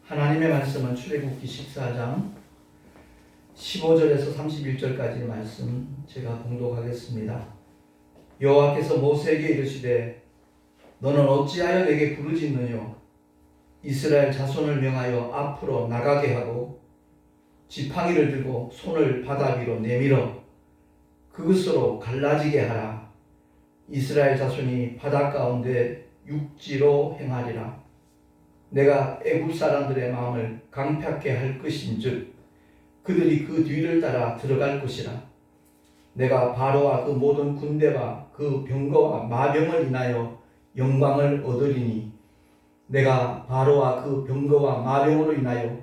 하나님의 말씀은 출애굽기 14장 15절에서 31절까지의 말씀 제가 봉독하겠습니다. 여호와께서 모세에게 이르시되 너는 어찌하여 내게 부르짖느뇨? 이스라엘 자손을 명하여 앞으로 나가게 하고 지팡이를 들고 손을 바다 위로 내밀어 그것으로 갈라지게 하라. 이스라엘 자손이 바다 가운데 육지로 행하리라. 내가 애굽 사람들의 마음을 강팍게 할 것인즉 그들이 그 뒤를 따라 들어갈 것이라. 내가 바로와 그 모든 군대와 그 병거와 마병을 인하여 영광을 얻으리니 내가 바로와 그 병거와 마병으로 인하여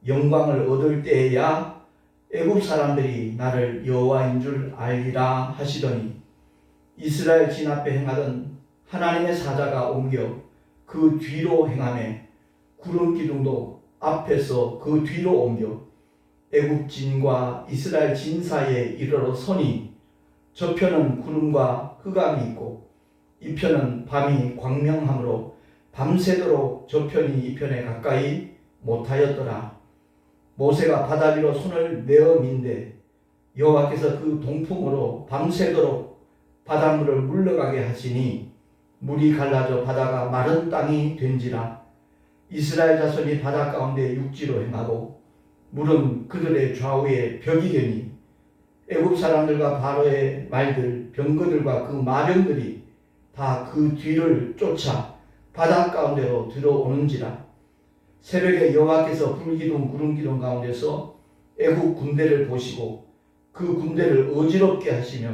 영광을 얻을 때에야 애굽 사람들이 나를 여호와인 줄 알리라 하시더니 이스라엘 진 앞에 행하던 하나님의 사자가 옮겨 그 뒤로 행하매 구름 기둥도 앞에서 그 뒤로 옮겨 애굽 진과 이스라엘 진 사이에 이르러 서니 저편은 구름과 흑암이 있고 이편은 밤이 광명하므로 밤새도록 저편이 이편에 가까이 못하였더라. 모세가 바다 위로 손을 내어 민대 여호와께서 그 동풍으로 밤새도록 바닷물을 물러가게 하시니 물이 갈라져 바다가 마른 땅이 된지라. 이스라엘 자손이 바다 가운데 육지로 행하고 물은 그들의 좌우에 벽이 되니 애굽 사람들과 바로의 말들 병거들과 그 마병들이 다 그 뒤를 쫓아 바다 가운데로 들어오는지라. 새벽에 여호와께서 불기둥 구름기둥 가운데서 애굽 군대를 보시고 그 군대를 어지럽게 하시며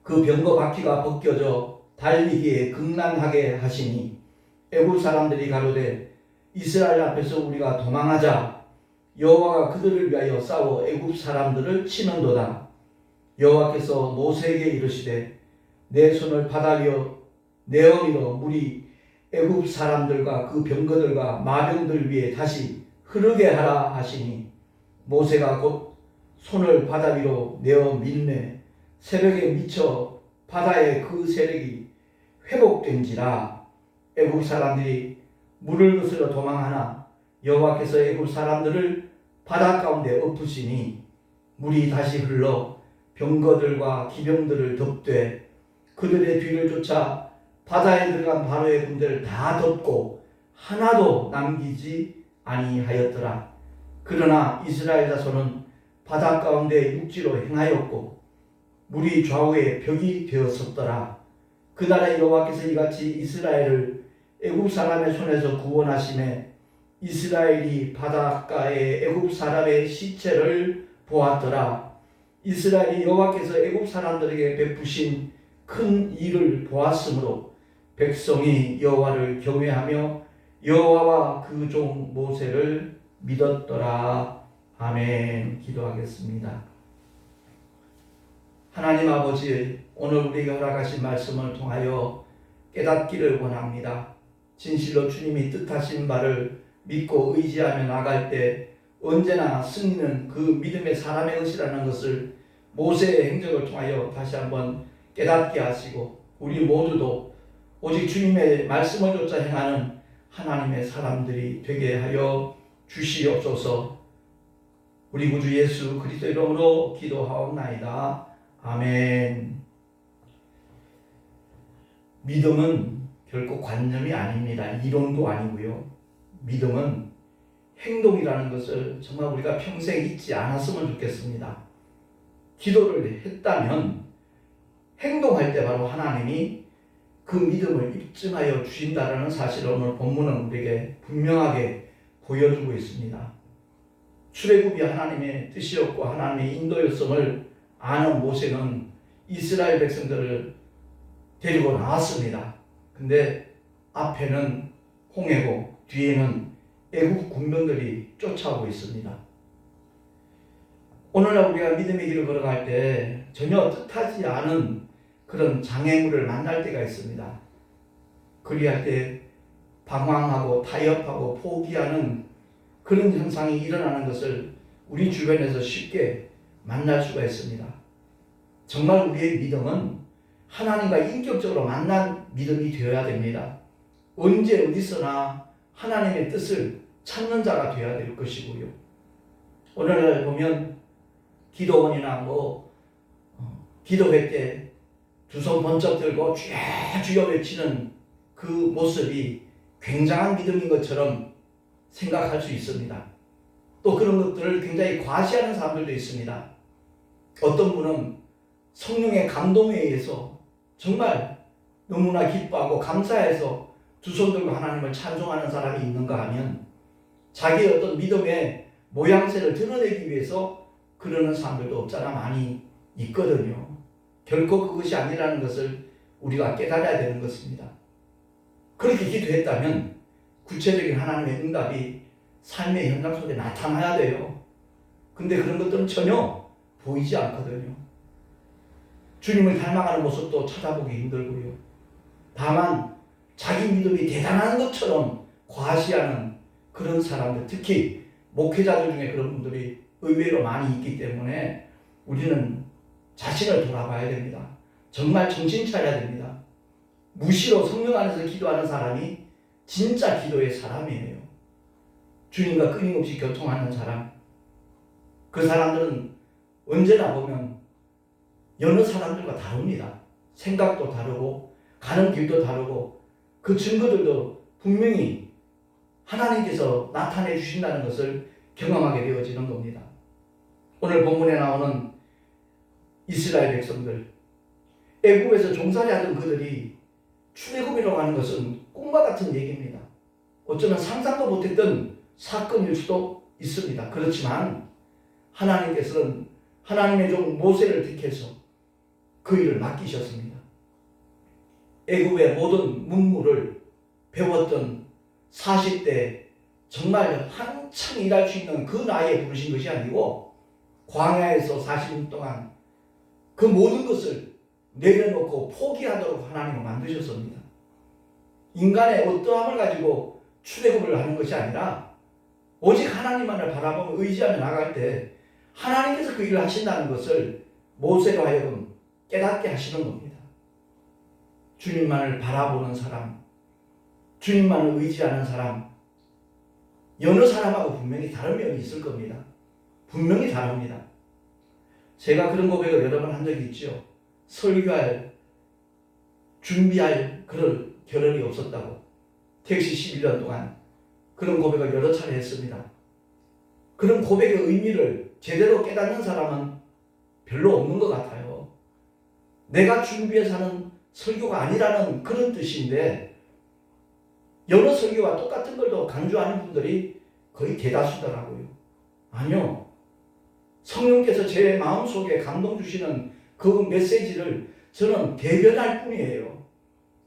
그 병거 바퀴가 벗겨져 달리기에 극난하게 하시니 애굽 사람들이 가로되 이스라엘 앞에서 우리가 도망하자. 여호와가 그들을 위하여 싸워 애굽 사람들을 치는도다. 여호와께서 모세에게 이르시되 내 손을 바다 위로 내어밀어 물이 애굽 사람들과 그 병거들과 마병들 위에 다시 흐르게 하라 하시니 모세가 곧 손을 바다 위로 내어 밀매 새벽에 미쳐 바다의 그 세력이 회복된지라. 애굽 사람들이 물을 거스러 도망하나 여호와께서 애굽 사람들을 바다 가운데 엎으시니 물이 다시 흘러 병거들과 기병들을 덮되 그들의 뒤를 쫓아 바다에 들어간 바로의 군대를 다 덮고 하나도 남기지 아니하였더라. 그러나 이스라엘 자손은 바다 가운데 육지로 행하였고 물이 좌우에 벽이 되었었더라. 그날에 여호와께서 이같이 이스라엘을 애굽 사람의 손에서 구원하심에 이스라엘이 바닷가에 애굽 사람의 시체를 보았더라. 이스라엘이 여호와께서 애굽 사람들에게 베푸신 큰 일을 보았으므로 백성이 여호와를 경외하며 여호와와 그 종 모세를 믿었더라. 아멘. 기도하겠습니다. 하나님 아버지, 오늘 우리에게 허락하신 말씀을 통하여 깨닫기를 원합니다. 진실로 주님이 뜻하신 바를 믿고 의지하며 나갈 때 언제나 승리는 그 믿음의 사람의 것이라는 것을 모세의 행적을 통하여 다시 한번 깨닫게 하시고 우리 모두도 오직 주님의 말씀을 쫓아 행하는 하나님의 사람들이 되게 하여 주시옵소서. 우리 구주 예수 그리스도 이름으로 기도하옵나이다. 아멘. 믿음은 결코 관념이 아닙니다. 이론도 아니고요. 믿음은 행동이라는 것을 정말 우리가 평생 잊지 않았으면 좋겠습니다. 기도를 했다면 행동할 때 바로 하나님이 그 믿음을 입증하여 주신다는 사실을 오늘 본문은 우리에게 분명하게 보여주고 있습니다. 출애굽이 하나님의 뜻이었고 하나님의 인도였음을 아는 모세는 이스라엘 백성들을 데리고 나왔습니다. 근데 앞에는 홍해고 뒤에는 애국 군병들이 쫓아오고 있습니다. 오늘날 우리가 믿음의 길을 걸어갈 때 전혀 뜻하지 않은 그런 장애물을 만날 때가 있습니다. 그리할 때 방황하고 타협하고 포기하는 그런 현상이 일어나는 것을 우리 주변에서 쉽게 만날 수가 있습니다. 정말 우리의 믿음은 하나님과 인격적으로 만난 믿음이 되어야 됩니다. 언제 어디서나 하나님의 뜻을 찾는 자가 되어야 될 것이고요. 오늘날 보면 기도원이나 기도회 때 두 손 번쩍 들고 주여 주여 외치는 그 모습이 굉장한 믿음인 것처럼 생각할 수 있습니다. 또 그런 것들을 굉장히 과시하는 사람들도 있습니다. 어떤 분은 성령의 감동에 의해서 정말 너무나 기뻐하고 감사해서 두 손 들고 하나님을 찬송하는 사람이 있는가 하면 자기의 어떤 믿음의 모양새를 드러내기 위해서 그러는 사람들도 없잖아 많이 있거든요. 결코 그것이 아니라는 것을 우리가 깨달아야 되는 것입니다. 그렇게 기도했다면 구체적인 하나님의 응답이 삶의 현장 속에 나타나야 돼요. 근데 그런 것들은 전혀 보이지 않거든요. 주님을 닮아가는 모습도 찾아보기 힘들고요. 다만 자기 믿음이 대단한 것처럼 과시하는 그런 사람들, 특히 목회자들 중에 그런 분들이 의외로 많이 있기 때문에 우리는 자신을 돌아봐야 됩니다. 정말 정신 차려야 됩니다. 무시로 성령 안에서 기도하는 사람이 진짜 기도의 사람이에요. 주님과 끊임없이 교통하는 사람. 그 사람들은 언제나 보면 여느 사람들과 다릅니다. 생각도 다르고 가는 길도 다르고 그 증거들도 분명히 하나님께서 나타내 주신다는 것을 경험하게 되어지는 겁니다. 오늘 본문에 나오는 이스라엘 백성들, 애굽에서 종살이 하던 그들이 출애굽이라고 하는 것은 꿈과 같은 얘기입니다. 어쩌면 상상도 못했던 사건일 수도 있습니다. 그렇지만 하나님께서는 하나님의 종 모세를 택해서 그 일을 맡기셨습니다. 애굽의 모든 문물을 배웠던 40대 정말 한창 일할 수 있는 그 나이에 부르신 것이 아니고 광야에서 40년 동안 그 모든 것을 내려놓고 포기하도록 하나님을 만드셨습니다. 인간의 어떠함을 가지고 출애굽을 하는 것이 아니라 오직 하나님만을 바라보며 의지하며 나갈 때 하나님께서 그 일을 하신다는 것을 모세로 하여금 깨닫게 하시는 겁니다. 주님만을 바라보는 사람, 주님만을 의지하는 사람, 여느 사람하고 분명히 다른 면이 있을 겁니다. 분명히 다릅니다. 제가 그런 고백을 여러 번 한 적이 있죠. 설교할, 준비할 그런 겨를이 없었다고. 택시 11년 동안 그런 고백을 여러 차례 했습니다. 그런 고백의 의미를 제대로 깨닫는 사람은 별로 없는 것 같아요. 내가 준비해서 하는 설교가 아니라는 그런 뜻인데 여러 설교와 똑같은 걸 더 강조하는 분들이 거의 대다수더라고요. 아니요. 성령께서 제 마음속에 감동 주시는 그 메시지를 저는 대변할 뿐이에요.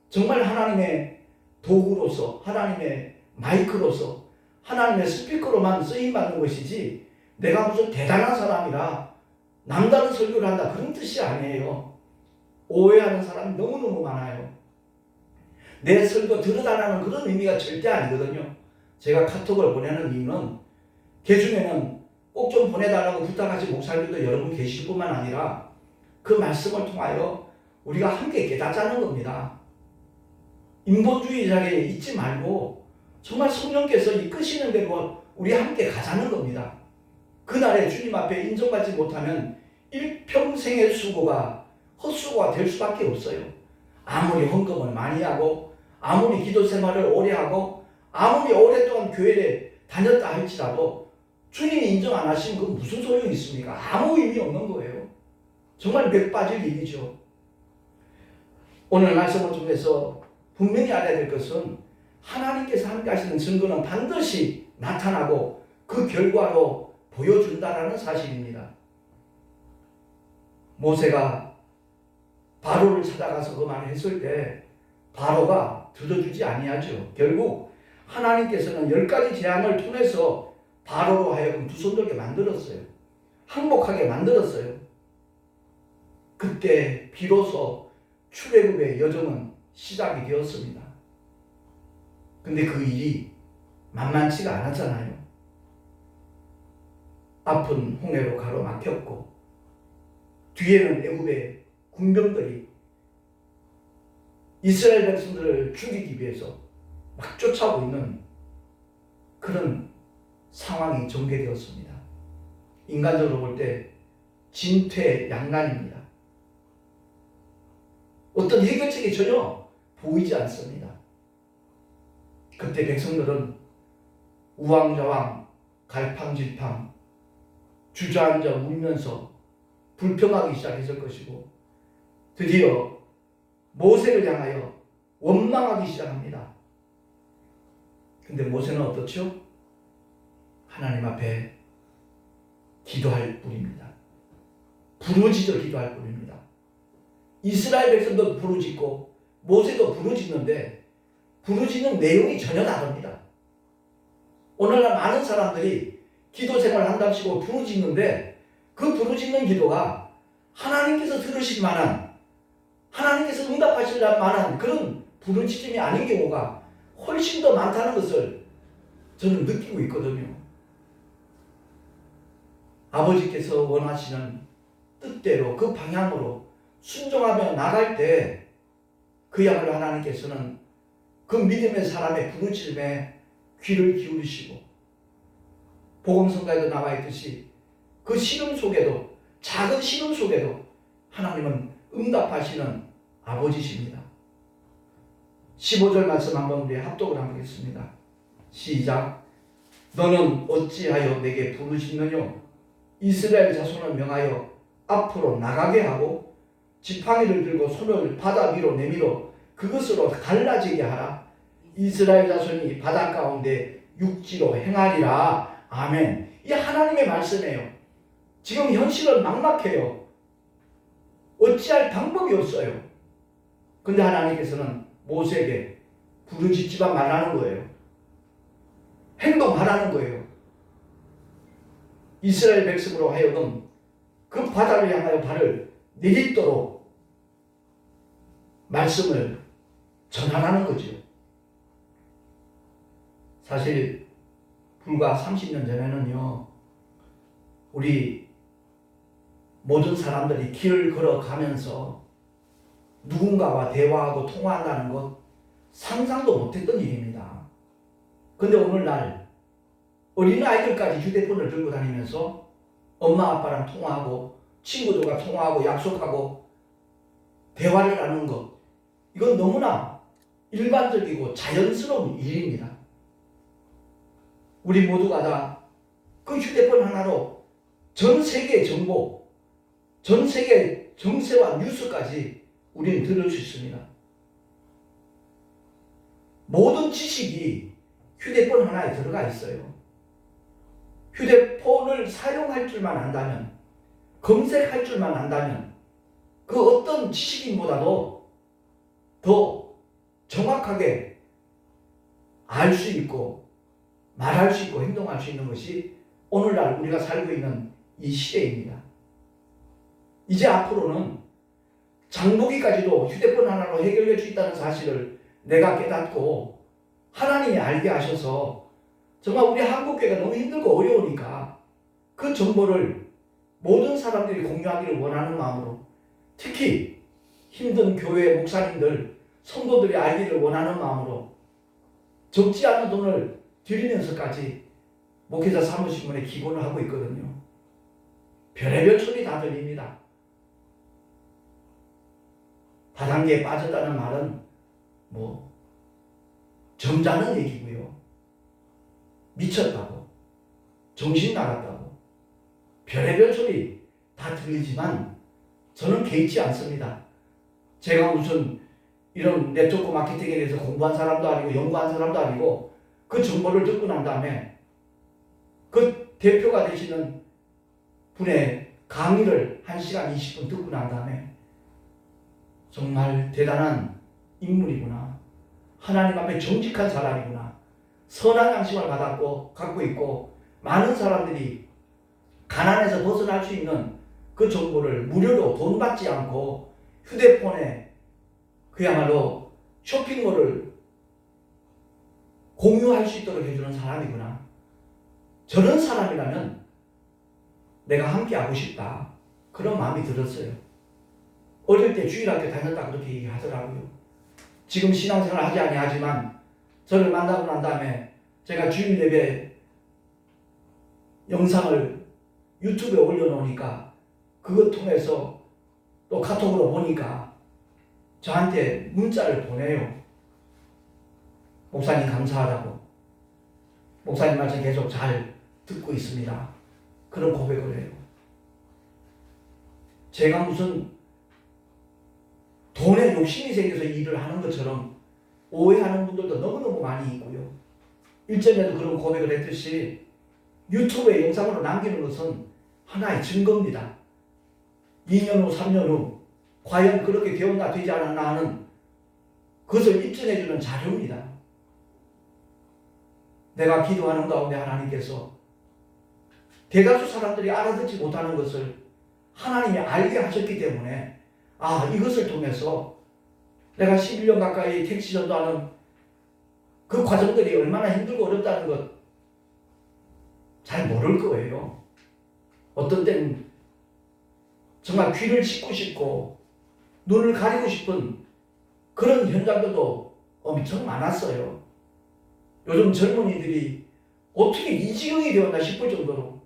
정말 하나님의 도구로서, 하나님의 마이크로서, 하나님의 스피커로만 쓰임받는 것이지 내가 무슨 대단한 사람이라 남다른 설교를 한다 그런 뜻이 아니에요. 오해하는 사람이 너무너무 많아요. 내 설교 들어달라는 그런 의미가 절대 아니거든요. 제가 카톡을 보내는 이유는 그 중에는 꼭 좀 보내달라고 부탁하신 목사님들도 여러분 계실 뿐만 아니라 그 말씀을 통하여 우리가 함께 깨닫자는 겁니다. 인본주의자에 있지 말고 정말 성령께서 이끄시는 대로 우리 함께 가자는 겁니다. 그날에 주님 앞에 인정받지 못하면 일평생의 수고가 헛수고가 될 수밖에 없어요. 아무리 헌금을 많이 하고 아무리 기도 생활을 오래 하고 아무리 오랫동안 교회에 다녔다 할지라도 주님이 인정 안 하시면 그건 무슨 소용이 있습니까? 아무 의미 없는 거예요. 정말 맥 빠질 일이죠. 오늘 말씀을 통해서 분명히 알아야 될 것은 하나님께서 함께 하시는 증거는 반드시 나타나고 그 결과로 보여준다라는 사실입니다. 모세가 바로를 찾아가서 그 말을 했을 때 바로가 들어주지 아니하죠. 결국 하나님께서는 10가지 재앙을 통해서 바로로 하여금 두 손 들게 만들었어요. 항복하게 만들었어요. 그때 비로소 출애굽의 여정은 시작이 되었습니다. 근데 그 일이 만만치가 않았잖아요. 앞은 홍해로 가로막혔고 뒤에는 애굽의 군병들이 이스라엘 백성들을 죽이기 위해서 막 쫓아오고 있는 그런 상황이 전개되었습니다. 인간적으로 볼 때 진퇴양난입니다. 어떤 해결책이 전혀 보이지 않습니다. 그때 백성들은 우왕좌왕, 갈팡질팡, 주저앉아 울면서 불평하기 시작했을 것이고, 드디어 모세를 향하여 원망하기 시작합니다. 근데 모세는 어떻죠? 하나님 앞에 기도할 뿐입니다. 부르짖어 기도할 뿐입니다. 이스라엘 백성도 부르짖고 모세도 부르짖는데 부르짖는 내용이 전혀 다릅니다. 오늘날 많은 사람들이 기도 생활을 한답시고 부르짖는데 그 부르짖는 기도가 하나님께서 들으실 만한, 하나님께서 응답하실 만한 그런 부르짖음이 아닌 경우가 훨씬 더 많다는 것을 저는 느끼고 있거든요. 아버지께서 원하시는 뜻대로 그 방향으로 순종하며 나갈 때 그야말로 하나님께서는 그 믿음의 사람의 부르짖음에 귀를 기울이시고, 복음성가에도 나와 있듯이 그 시름 속에도, 작은 시름 속에도 하나님은 응답하시는 아버지십니다. 15절 말씀 한번 우리 합독을 한번 하겠습니다. 시작. 너는 어찌하여 내게 부르짖느뇨? 이스라엘 자손을 명하여 앞으로 나가게 하고 지팡이를 들고 손을 바다 위로 내밀어 그것으로 갈라지게 하라. 이스라엘 자손이 바다 가운데 육지로 행하리라. 아멘. 이 하나님의 말씀이에요. 지금 현실은 막막해요. 어찌할 방법이 없어요. 근데 하나님께서는 모세에게 부르짖지 말라는 거예요. 행동하라는 거예요. 이스라엘 백성으로 하여금 그 바다를 향하여 발을 내딛도록 말씀을 전하라는 거죠. 사실 불과 30년 전에는요, 우리 모든 사람들이 길을 걸어가면서 누군가와 대화하고 통화한다는 것 상상도 못했던 일입니다. 근데 오늘날 어린아이들까지 휴대폰을 들고 다니면서 엄마 아빠랑 통화하고 친구들과 통화하고 약속하고 대화를 나누는 것, 이건 너무나 일반적이고 자연스러운 일입니다. 우리 모두가 다 그 휴대폰 하나로 전 세계의 정보, 전 세계 정세와 뉴스까지 우리는 들을 수 있습니다. 모든 지식이 휴대폰 하나에 들어가 있어요. 휴대폰을 사용할 줄만 안다면, 검색할 줄만 안다면 그 어떤 지식인보다도 더 정확하게 알 수 있고 말할 수 있고 행동할 수 있는 것이 오늘날 우리가 살고 있는 이 시대입니다. 이제 앞으로는 장보기까지도 휴대폰 하나로 해결될 수 있다는 사실을 내가 깨닫고 하나님이 알게 하셔서 정말 우리 한국교회가 너무 힘들고 어려우니까 그 정보를 모든 사람들이 공유하기를 원하는 마음으로, 특히 힘든 교회 목사님들, 성도들이 알기를 원하는 마음으로 적지 않은 돈을 들이면서까지 목회자 사무실문에 기고를 하고 있거든요. 별의별 소리 다 들립니다. 다단계에 빠졌다는 말은 점잖은 얘기고요. 미쳤다고, 정신 나갔다고, 별의별 소리 다 들리지만 저는 개의치 않습니다. 제가 무슨 이런 네트워크 마케팅에 대해서 공부한 사람도 아니고 연구한 사람도 아니고 그 정보를 듣고 난 다음에 그 대표가 되시는 분의 강의를 1시간 20분 듣고 난 다음에 정말 대단한 인물이구나, 하나님 앞에 정직한 사람이구나, 선한 양심을 갖고 있고 많은 사람들이 가난에서 벗어날 수 있는 그 정보를 무료로 돈 받지 않고 휴대폰에 그야말로 쇼핑몰을 공유할 수 있도록 해주는 사람이구나. 저런 사람이라면 내가 함께 하고 싶다, 그런 마음이 들었어요. 어릴 때 주일학교 다녔다 그렇게 얘기하더라고요. 지금 신앙생활 하지 아니하지만 저를 만나고 난 다음에 제가 주일 예배 영상을 유튜브에 올려놓으니까 그것 통해서 또 카톡으로 보니까 저한테 문자를 보내요. 목사님 감사하다고. 목사님 말씀 계속 잘 듣고 있습니다. 그런 고백을 해요. 제가 무슨 돈에 욕심이 생겨서 일을 하는 것처럼 오해하는 분들도 너무너무 많이 있고요. 일전에도 그런 고백을 했듯이 유튜브에 영상으로 남기는 것은 하나의 증거입니다. 2년 후, 3년 후 과연 그렇게 되었나 되지 않았나 하는 그것을 입증해주는 자료입니다. 내가 기도하는 가운데 하나님께서 대다수 사람들이 알아듣지 못하는 것을 하나님이 알게 하셨기 때문에 이것을 통해서 내가 11년 가까이 택시 전도하는 그 과정들이 얼마나 힘들고 어렵다는 것 잘 모를 거예요. 어떤 때는 정말 귀를 찢고 싶고 눈을 가리고 싶은 그런 현장들도 엄청 많았어요. 요즘 젊은이들이 어떻게 이 지경이 되었나 싶을 정도로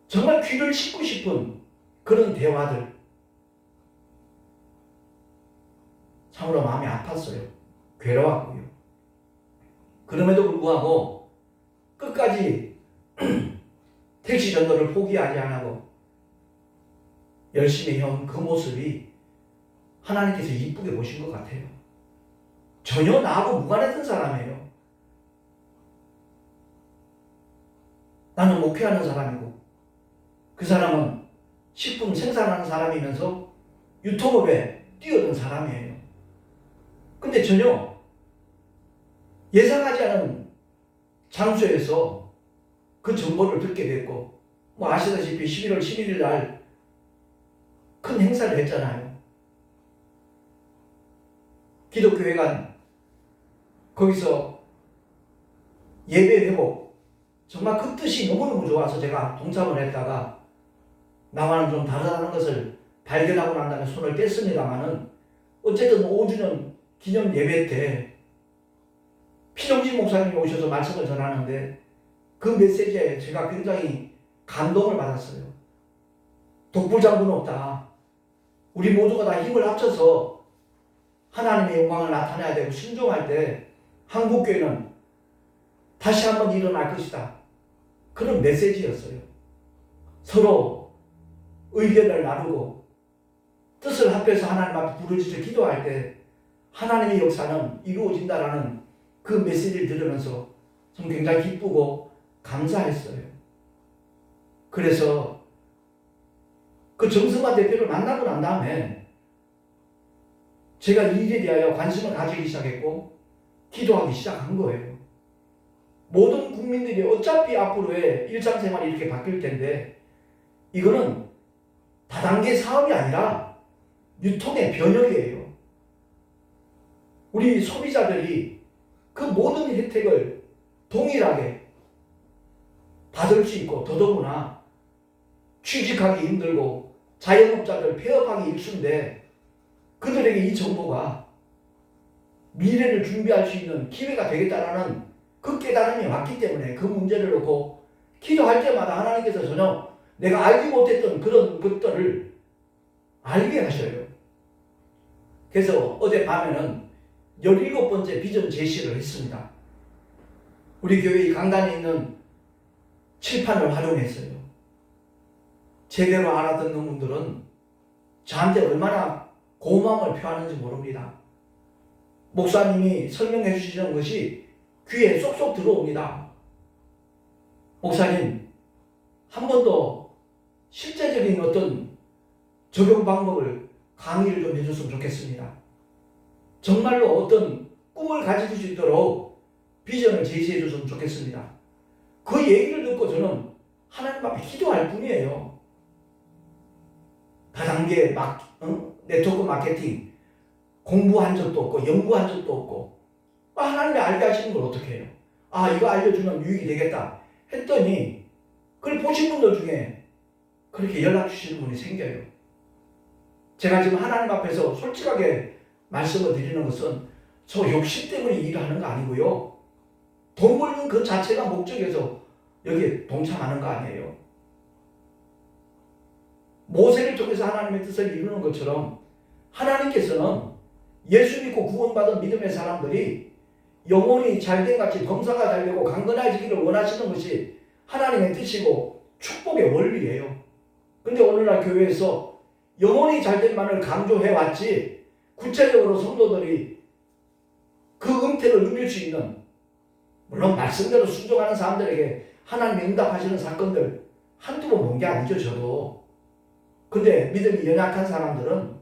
정말 귀를 찢고 싶은 그런 대화들, 참으로 마음이 아팠어요. 괴로웠고요. 그럼에도 불구하고 끝까지 택시 전도를 포기하지 않고 열심히 해온 그 모습이 하나님께서 이쁘게 보신 것 같아요. 전혀 나하고 무관했던 사람이에요. 나는 목회하는 사람이고 그 사람은 식품 생산하는 사람이면서 유통업에 뛰어든 사람이에요. 근데 전혀 예상하지 않은 장소에서 그 정보를 듣게 됐고, 아시다시피 11월 11일 날 큰 행사를 했잖아요. 기독교회관 거기서 예배 회복, 정말 그 뜻이 너무너무 좋아서 제가 동참을 했다가 나와는 좀 다르다는 것을 발견하고 난 다음에 손을 뗐습니다만은 어쨌든 5주년 기념 예배 때 피정진 목사님이 오셔서 말씀을 전하는데 그 메시지에 제가 굉장히 감동을 받았어요. 독불장군은 없다. 우리 모두가 다 힘을 합쳐서 하나님의 영광을 나타내야 되고 순종할 때 한국교회는 다시 한번 일어날 것이다. 그런 메시지였어요. 서로 의견을 나누고 뜻을 합해서 하나님 앞에 부르짖어 기도할 때 하나님의 역사는 이루어진다라는 그 메시지를 들으면서 좀 굉장히 기쁘고 감사했어요. 그래서 그 정승환 대표를 만나고 난 다음에 제가 이 일에 대하여 관심을 가지기 시작했고 기도하기 시작한 거예요. 모든 국민들이 어차피 앞으로의 일상생활이 이렇게 바뀔 텐데 이거는 다단계 사업이 아니라 유통의 변혁이에요. 우리 소비자들이 그 모든 혜택을 동일하게 받을 수 있고 더더구나 취직하기 힘들고 자영업자들 폐업하기 일쑤인데 그들에게 이 정보가 미래를 준비할 수 있는 기회가 되겠다라는 그 깨달음이 왔기 때문에 그 문제를 놓고 기도할 때마다 하나님께서 전혀 내가 알지 못했던 그런 것들을 알게 하셔요. 그래서 어젯밤에는 17번째 비전 제시를 했습니다. 우리 교회 이 강단에 있는 칠판을 활용했어요. 제대로 알아듣는 분들은 저한테 얼마나 고마움을 표하는지 모릅니다. 목사님이 설명해 주시는 것이 귀에 쏙쏙 들어옵니다. 목사님, 한 번 더 실제적인 어떤 적용 방법을 강의를 좀 해줬으면 좋겠습니다. 정말로 어떤 꿈을 가질 수 있도록 비전을 제시해 줬으면 좋겠습니다. 그 얘기를 듣고 저는 하나님 앞에 기도할 뿐이에요. 다단계 네트워크 마케팅 공부한 적도 없고 연구한 적도 없고 하나님이 알게 하시는 걸 어떻게 해요? 이거 알려주면 유익이 되겠다 했더니 그걸 보신 분들 중에 그렇게 연락 주시는 분이 생겨요. 제가 지금 하나님 앞에서 솔직하게 말씀을 드리는 것은 저 욕심 때문에 일을 하는 거 아니고요. 돈 벌는 그 자체가 목적에서 여기에 동참하는 거 아니에요? 모세를 통해서 하나님의 뜻을 이루는 것처럼 하나님께서는 예수 믿고 구원받은 믿음의 사람들이 영혼이 잘된 같이 범사가 잘되고 강건해지기를 원하시는 것이 하나님의 뜻이고 축복의 원리예요. 근데 오늘날 교회에서 영혼이 잘된만을 강조해왔지 구체적으로 성도들이 그 은혜를 누릴 수 있는, 물론 말씀대로 순종하는 사람들에게 하나님이 응답하시는 사건들 한두 번 본 게 아니죠, 저도. 근데 믿음이 연약한 사람들은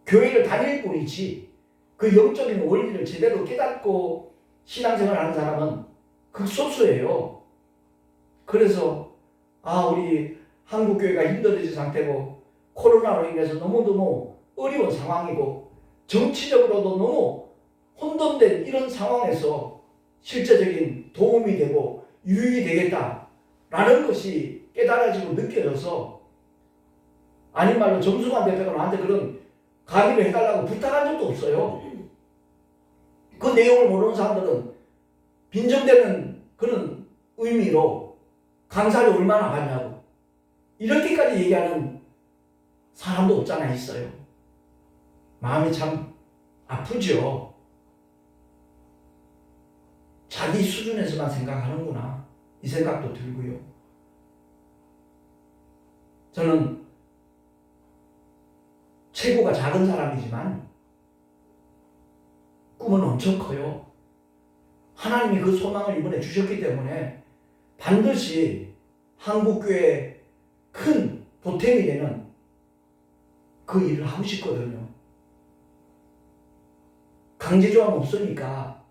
교회를 다닐 뿐이지 그 영적인 원리를 제대로 깨닫고 신앙생활을 하는 사람은 극소수예요. 그래서 우리 한국교회가 힘들어진 상태고 코로나로 인해서 너무너무 어려운 상황이고 정치적으로도 너무 혼돈된 이런 상황에서 실제적인 도움이 되고 유익이 되겠다라는 것이 깨달아지고 느껴져서, 아닌 말로 정승환 대표가 나한테 그런 강의를 해달라고 부탁한 적도 없어요. 그 내용을 모르는 사람들은 빈정되는 그런 의미로 강사를 얼마나 받냐고 이렇게까지 얘기하는 사람도 없잖아 있어요. 마음이 참 아프죠. 자기 수준에서만 생각하는구나 이 생각도 들고요. 저는 체구가 작은 사람이지만 꿈은 엄청 커요. 하나님이 그 소망을 이번에 주셨기 때문에 반드시 한국교회에 큰 보탬이 되는 그 일을 하고 싶거든요. 강제조항 없으니까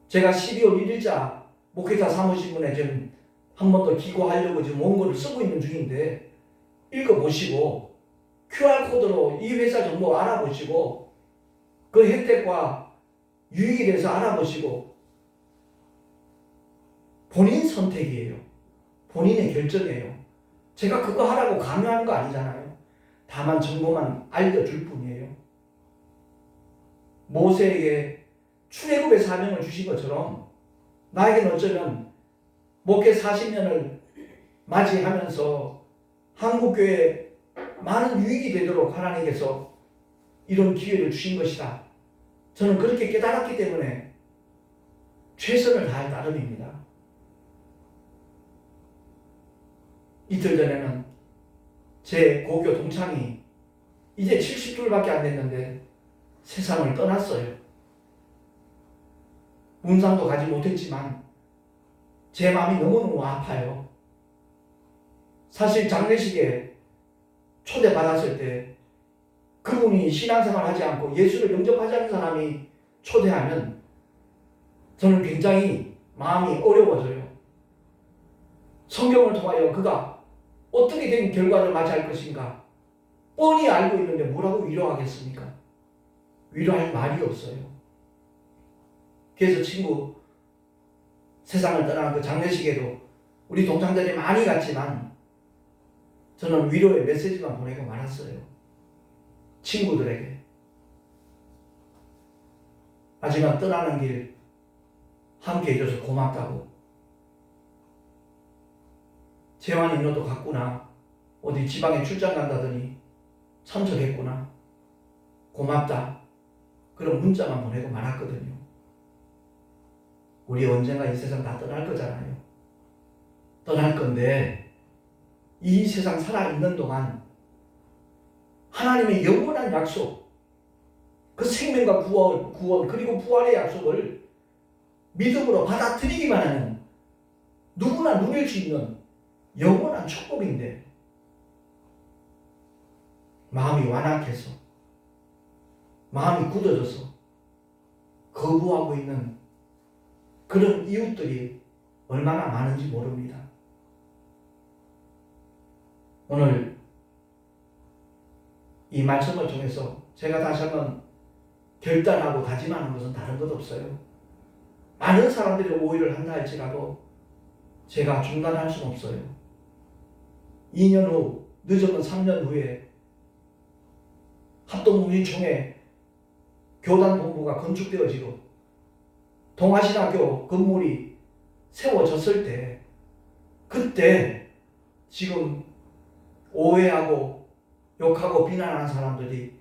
제가 12월 1일자 목회자 사무실문에 좀 한 번 더 기고하려고 지금 원고를 쓰고 있는 중인데 읽어보시고 QR코드로 이 회사 정보 알아보시고 그 혜택과 유익에 대해서 알아보시고 본인 선택이에요. 본인의 결정이에요. 제가 그거 하라고 강요하는 거 아니잖아요. 다만 정보만 알려줄 뿐이에요. 모세에게 출애굽의 사명을 주신 것처럼 나에게는 어쩌면 목회 40년을 맞이하면서 한국교회에 많은 유익이 되도록 하나님께서 이런 기회를 주신 것이다. 저는 그렇게 깨달았기 때문에 최선을 다할 따름입니다. 이틀 전에는 제 고교 동창이 이제 70둘밖에 안 됐는데 세상을 떠났어요. 문상도 가지 못했지만 제 마음이 너무너무 아파요. 사실 장례식에 초대받았을 때 그분이 신앙생활 하지 않고 예수를 영접하지 않는 사람이 초대하면 저는 굉장히 마음이 어려워져요. 성경을 통하여 그가 어떻게 된 결과를 맞이할 것인가 뻔히 알고 있는데 뭐라고 위로하겠습니까? 위로할 말이 없어요. 그래서 친구 세상을 떠나는 그 장례식에도 우리 동창들이 많이 갔지만 저는 위로의 메시지만 보내고 말았어요. 친구들에게. 하지만 떠나는 길 함께 해줘서 고맙다고. 재환이 너도 갔구나. 어디 지방에 출장 간다더니 참석했구나. 고맙다. 그런 문자만 보내고 말았거든요. 우리 언젠가 이 세상 다 떠날 거잖아요. 떠날 건데 이 세상 살아있는 동안 하나님의 영원한 약속, 그 생명과 구원 그리고 부활의 약속을 믿음으로 받아들이기만 하는 누구나 누릴 수 있는 영원한 축복인데 마음이 완악해서 마음이 굳어져서 거부하고 있는 그런 이웃들이 얼마나 많은지 모릅니다. 오늘 이 말씀을 통해서 제가 다시 한번 결단하고 다짐하는 것은 다른 것 없어요. 많은 사람들이 오해를 한다 할지라도 제가 중단할 수는 없어요. 2년 후, 늦으면 3년 후에 합동문신총회 교단 본부가 건축되어지고 동아신학교 건물이 세워졌을 때, 그때 지금 오해하고 욕하고 비난하는 사람들이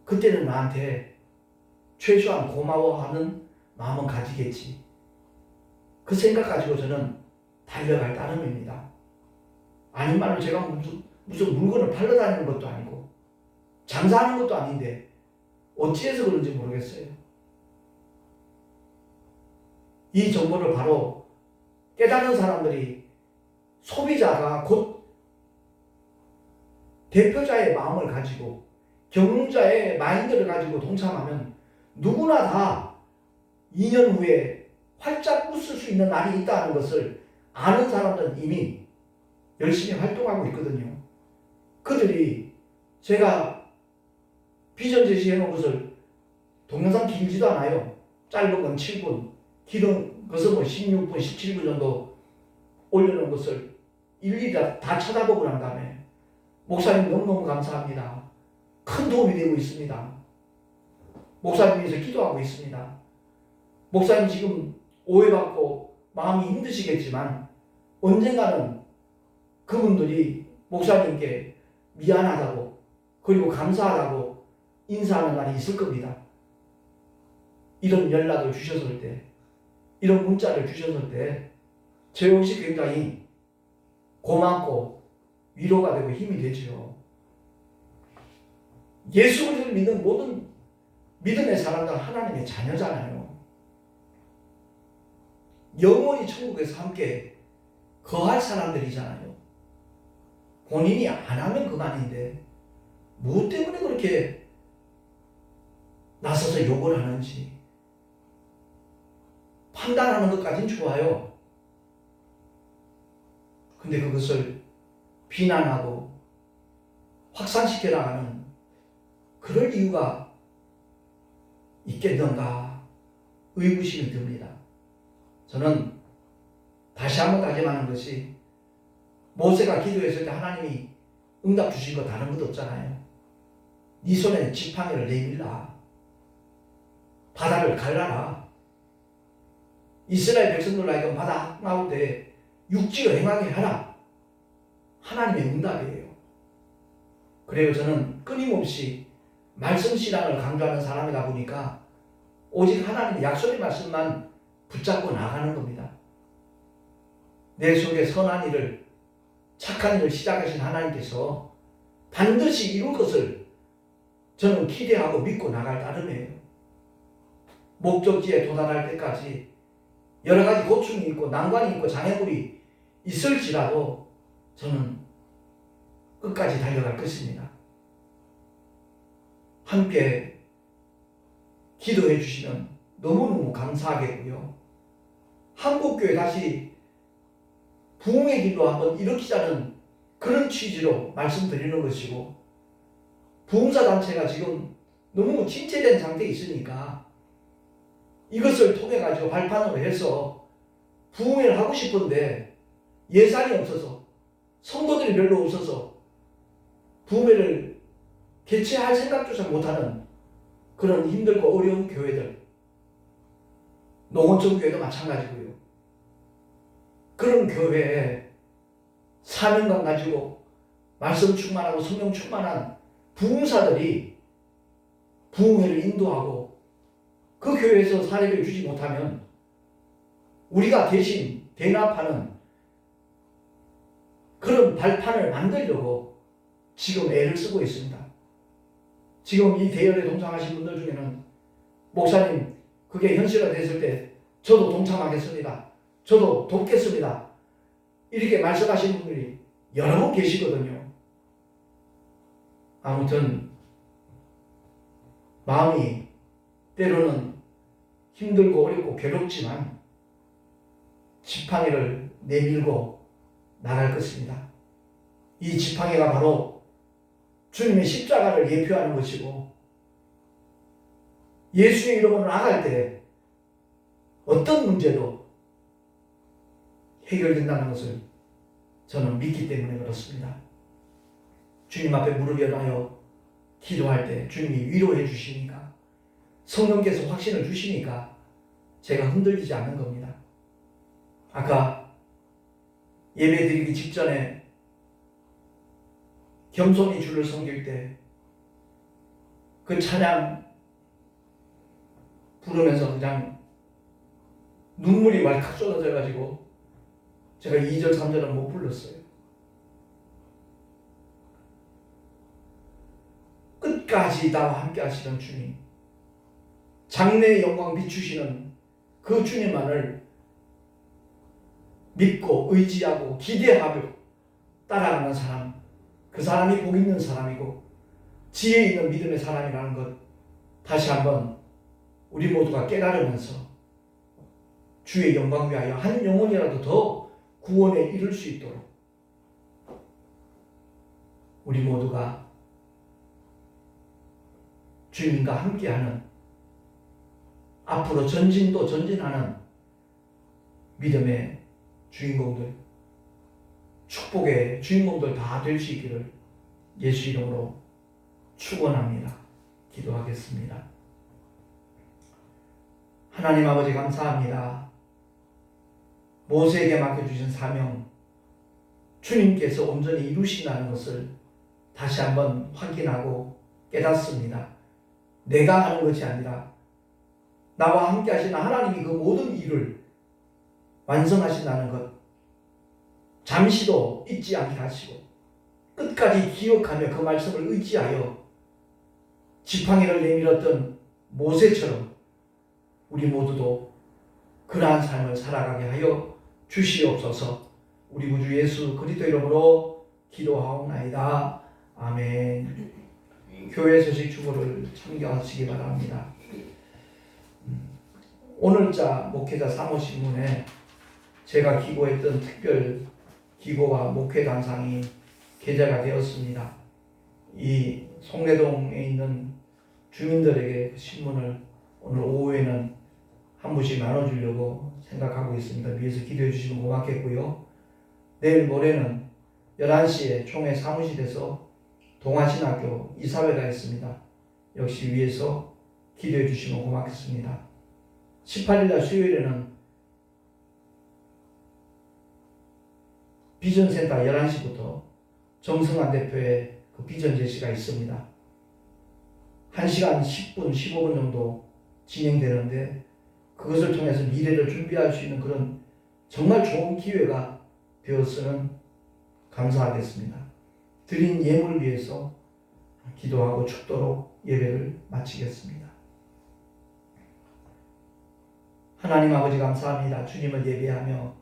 그때는 나한테 최소한 고마워하는 마음은 가지겠지. 그 생각 가지고 저는 달려갈 따름입니다. 아닌 말로 제가 무슨 물건을 팔러 다니는 것도 아니고 장사하는 것도 아닌데 어찌해서 그런지 모르겠어요. 이 정보를 바로 깨닫는 사람들이 소비자가 곧 대표자의 마음을 가지고 경영자의 마인드를 가지고 동참하면 누구나 다 2년 후에 활짝 웃을 수 있는 날이 있다는 것을 아는 사람들은 이미 열심히 활동하고 있거든요. 그들이 제가 비전 제시해 놓은 것을 동영상 길지도 않아요. 짧은 건 7분, 길은 것은 뭐 16분, 17분 정도 올려놓은 것을 일일이 다 찾아보고 난 다음에 목사님 너무너무 감사합니다. 큰 도움이 되고 있습니다. 목사님 위해서 기도하고 있습니다. 목사님 지금 오해받고 마음이 힘드시겠지만 언젠가는 그분들이 목사님께 미안하다고 그리고 감사하다고 인사하는 날이 있을 겁니다. 이런 연락을 주셨을 때, 이런 문자를 주셨을 때 저 역시 굉장히 고맙고 위로가 되고 힘이 되죠. 예수 그리스도를 믿는 모든 믿음의 사람들은 하나님의 자녀잖아요. 영원히 천국에서 함께 거할 사람들이잖아요. 본인이 안 하면 그만인데 무엇 때문에 그렇게 나서서 욕을 하는지 판단하는 것까진 좋아요. 근데 그것을 비난하고 확산시켜 나가는 그럴 이유가 있겠는가 의구심이 듭니다. 저는 다시 한번 다짐하는 것이 모세가 기도했을 때 하나님이 응답 주신 거 다른 것 없잖아요. 네 손에 지팡이를 내밀라. 바다를 갈라라. 이스라엘 백성들 하여금 바다 가운데 육지가 행하게 하라. 하나님의 응답이에요. 그래요. 저는 끊임없이 말씀 신앙을 강조하는 사람이다 보니까 오직 하나님의 약속의 말씀만 붙잡고 나가는 겁니다. 내 속에 선한 일을 착한 일을 시작하신 하나님께서 반드시 이룰 것을 저는 기대하고 믿고 나갈 따름이에요. 목적지에 도달할 때까지 여러 가지 고충이 있고 난관이 있고 장애물이 있을지라도 저는 끝까지 달려갈 것입니다. 함께 기도해 주시면 너무너무 감사하겠고요. 한국교회 다시 부흥의 길로 한번 일으키자는 그런 취지로 말씀드리는 것이고, 부흥사단체가 지금 너무 침체된 상태에 있으니까 이것을 통해 가지고 발판으로 해서 부흥회를 하고 싶은데 예산이 없어서 성도들이 별로 없어서 부흥회를 개최할 생각조차 못하는 그런 힘들고 어려운 교회들, 농어촌 교회도 마찬가지고요. 그런 교회에 사명감 가지고 말씀 충만하고 성령 충만한 부흥사들이 부흥회를 인도하고 그 교회에서 사례를 주지 못하면 우리가 대신 대납하는 그런 발판을 만들려고 지금 애를 쓰고 있습니다. 지금 이 대열에 동참하신 분들 중에는 목사님 그게 현실화됐을 때 저도 동참하겠습니다. 저도 돕겠습니다. 이렇게 말씀하시는 분들이 여러 분 계시거든요. 아무튼 마음이 때로는 힘들고 어렵고 괴롭지만 지팡이를 내밀고 나갈 것입니다. 이 지팡이가 바로 주님의 십자가를 예표하는 것이고, 예수의 이름으로 나갈 때 어떤 문제도 해결된다는 것을 저는 믿기 때문에 그렇습니다. 주님 앞에 무릎 열어요 기도할 때 주님이 위로해 주시니까, 성령께서 확신을 주시니까 제가 흔들리지 않는 겁니다. 아까 예배드리기 직전에 겸손히 주를 섬길 때 그 찬양 부르면서 그냥 눈물이 말칵 쏟아져가지고 제가 2절 3절은 못 불렀어요. 끝까지 나와 함께 하시는 주님, 장래의 영광 비추시는 그 주님만을 믿고 의지하고 기대하며 따라가는 사람, 그 사람이 복 있는 사람이고 지혜 있는 믿음의 사람이라는 것 다시 한번 우리 모두가 깨달으면서 주의 영광 위하여 한 영혼이라도 더 구원에 이룰 수 있도록 우리 모두가 주님과 함께하는, 앞으로 전진도 전진하는 믿음의 주인공들, 축복의 주인공들 다 될 수 있기를 예수 이름으로 축원합니다. 기도하겠습니다. 하나님 아버지 감사합니다. 모세에게 맡겨주신 사명, 주님께서 온전히 이루신다는 것을 다시 한번 확인하고 깨닫습니다. 내가 하는 것이 아니라 나와 함께 하시는 하나님이 그 모든 일을 완성하신다는 것, 잠시도 잊지 않게 하시고 끝까지 기억하며 그 말씀을 의지하여 지팡이를 내밀었던 모세처럼 우리 모두도 그러한 삶을 살아가게 하여 주시옵소서. 우리 구주 예수 그리스도 이름으로 기도하옵나이다. 아멘. 교회 소식 주보를 참고하시기 바랍니다. 오늘자 목회자 사모신문에 제가 기고했던 특별 기고와 목회 단상이 게재가 되었습니다. 이 송내동에 있는 주민들에게 그 신문을 오늘 오후에는 한 분씩 나눠주려고 생각하고 있습니다. 위에서 기도해 주시면 고맙겠고요. 내일 모레는 11시에 총회 사무실에서 동아신학교 이사회가 있습니다. 역시 위에서 기도해 주시면 고맙겠습니다. 18일날 수요일에는 비전센터 11시부터 정승환 대표의 그 비전 제시가 있습니다. 1시간 10분, 15분 정도 진행되는데 그것을 통해서 미래를 준비할 수 있는 그런 정말 좋은 기회가 되었으면 감사하겠습니다. 드린 예물을 위해서 기도하고 축도로 예배를 마치겠습니다. 하나님 아버지 감사합니다. 주님을 예배하며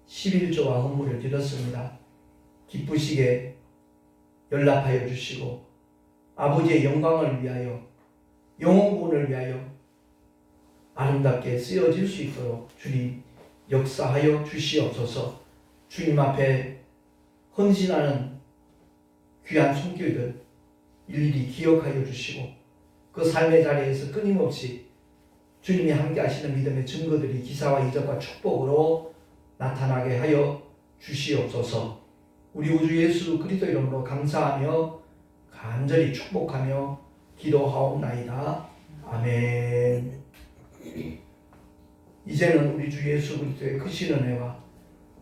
11조와 헌물을 드렸습니다. 기쁘시게 연락하여 주시고 아버지의 영광을 위하여, 영혼구원을 위하여 아름답게 쓰여질 수 있도록 주님 역사하여 주시옵소서. 주님 앞에 헌신하는 귀한 손길들 일일이 기억하여 주시고 그 삶의 자리에서 끊임없이 주님이 함께 하시는 믿음의 증거들이 기사와 이적과 축복으로 나타나게 하여 주시옵소서. 우리 우주 예수 그리스도 이름으로 감사하며 간절히 축복하며 기도하옵나이다. 아멘. 이제는 우리 주 예수 그리스도의 크신 은혜와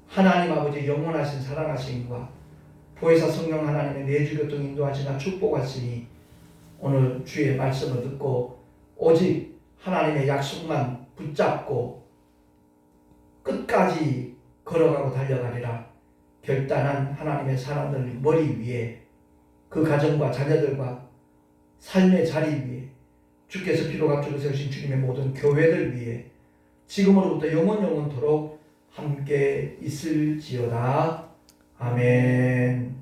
하나님 아버지의 영원하신 사랑하심과 보혜사 성령 하나님의 내주교통 인도하시나 축복하시니 오늘 주의 말씀을 듣고 오직 하나님의 약속만 붙잡고 끝까지 걸어가고 달려가리라 결단한 하나님의 사람들 머리 위에, 그 가정과 자녀들과 삶의 자리 위에, 주께서 피로 값주고 세우신 주님의 모든 교회들 위에 지금으로부터 영원토록 함께 있을지어다. 아멘.